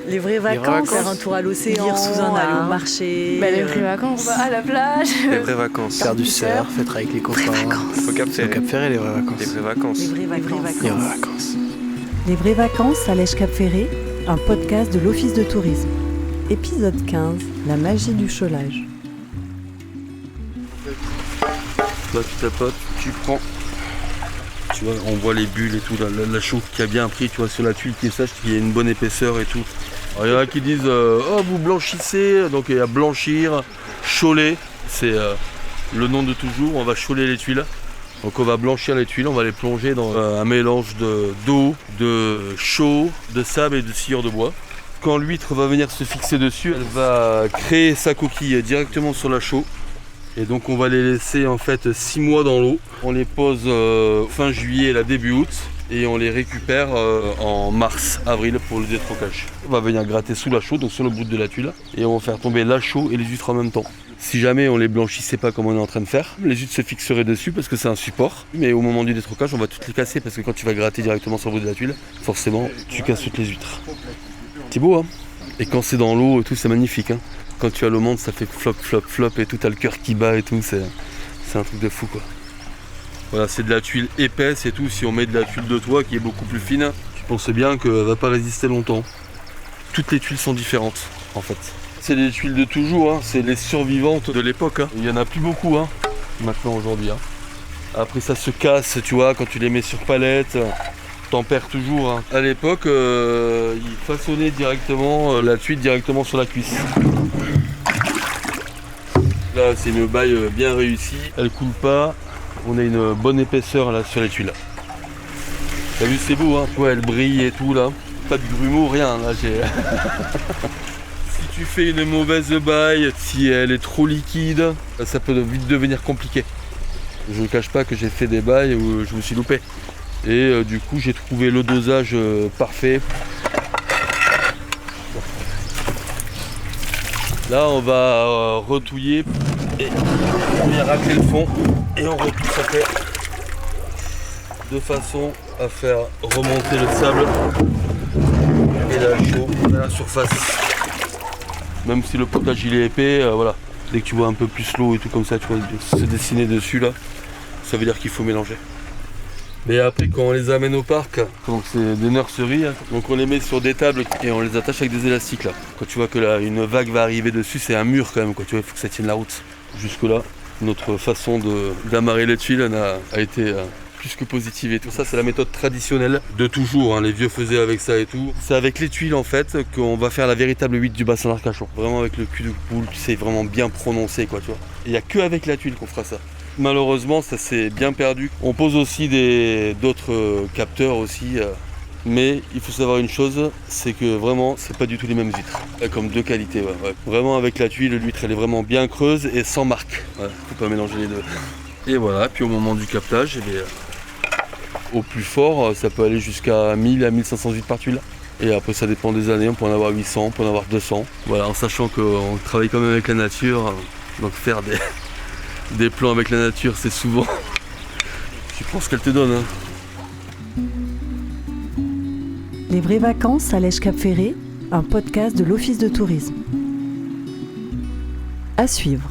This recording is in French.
Les vraies vacances, faire un tour à l'océan, lire sous un aller arbre, au marché. Les vraies vacances. On va à la plage. Les vraies vacances. Faire du surf, être avec les copains. Au Cap C'est au Ferré. Cap Ferré, les vraies vacances. Les vraies vacances. Les vraies vacances. Les vraies vacances. Les vraies vacances à l'Èche Cap Ferré, un podcast de l'Office de tourisme. Épisode 15, la magie du cholage. Là tu tapotes, tu prends. Tu vois, on voit les bulles et tout, la chaux qui a bien pris, tu vois, sur la tuile qui est sèche, qui a une bonne épaisseur et tout. Alors, il y en a qui disent oh vous blanchissez, donc il y a blanchir, choler, c'est le nom de toujours, on va choler les tuiles. Donc on va blanchir les tuiles, on va les plonger dans un mélange d'eau, de chaux, de sable et de sciure de bois. Quand l'huître va venir se fixer dessus, elle va créer sa coquille directement sur la chaux. Et donc on va les laisser en fait 6 mois dans l'eau. On les pose fin juillet, là début août. Et on les récupère en mars, avril pour le détrocage. On va venir gratter sous la chaux, donc sur le bout de la tuile. Et on va faire tomber la chaux et les huîtres en même temps. Si jamais on les blanchissait pas comme on est en train de faire, les huîtres se fixeraient dessus parce que c'est un support. Mais au moment du détrocage, on va toutes les casser parce que quand tu vas gratter directement sur le bout de la tuile, forcément tu casses toutes les huîtres. C'est beau hein. Et quand c'est dans l'eau et tout, c'est magnifique hein. Quand tu as le monde, ça fait flop, flop, flop et tout, t'as le cœur qui bat et tout, c'est un truc de fou quoi. Voilà, c'est de la tuile épaisse et tout, si on met de la tuile de toit qui est beaucoup plus fine, tu penses bien qu'elle va pas résister longtemps. Toutes les tuiles sont différentes en fait. C'est les tuiles de toujours, hein. C'est les survivantes de l'époque. Hein. Il y en a plus beaucoup hein, maintenant aujourd'hui. Hein. Après ça se casse, tu vois, quand tu les mets sur palette. T'en perds toujours. Hein. À l'époque, ils façonnaient directement la tuile directement sur la cuisse. Là, c'est une baille bien réussie. Elle coule pas. On a une bonne épaisseur là sur les tuiles. T'as vu, c'est beau, hein. Ouais, elle brille et tout là. Pas de grumeaux, rien. Là, j'ai. Si tu fais une mauvaise baille, si elle est trop liquide, ça peut vite devenir compliqué. Je ne cache pas que j'ai fait des bails où je me suis loupé. Et du coup j'ai trouvé le dosage parfait. Là on va retouiller et on vient racler le fond et on retouche après de façon à faire remonter le sable et la chaux à la surface. Même si le potage il est épais, voilà. Dès que tu vois un peu plus l'eau et tout comme ça, tu vois se dessiner dessus là, ça veut dire qu'il faut mélanger. Mais après quand on les amène au parc, donc c'est des nurseries, hein, donc on les met sur des tables et on les attache avec des élastiques là. Quand tu vois que là une vague va arriver dessus, c'est un mur quand même, quoi, tu vois, il faut que ça tienne la route. Jusque là, notre façon d'amarrer les tuiles a été plus que positive et tout ça, c'est la méthode traditionnelle de toujours, hein, les vieux faisaient avec ça et tout. C'est avec les tuiles en fait qu'on va faire la véritable huître du bassin d'Arcachon. Vraiment avec le cul de poule, tu sais, vraiment bien prononcé quoi, tu vois. Il n'y a que avec la tuile qu'on fera ça. Malheureusement, ça s'est bien perdu. On pose aussi d'autres capteurs aussi. Mais il faut savoir une chose, c'est que vraiment, c'est pas du tout les mêmes huîtres. Comme deux qualités, ouais. Vraiment avec la tuile, l'huître elle est vraiment bien creuse et sans marque. Ouais, faut pas mélanger les deux. Et voilà, puis au moment du captage, au plus fort, ça peut aller jusqu'à 1000 à 1500 huîtres par tuile. Et après ça dépend des années, on peut en avoir 800, on peut en avoir 200. Voilà, en sachant qu'on travaille quand même avec la nature, donc faire des plans avec la nature, c'est souvent. Tu prends ce qu'elle te donne. Hein. Les vraies vacances à l'Èche Cap Ferré, un podcast de l'Office de tourisme. À suivre.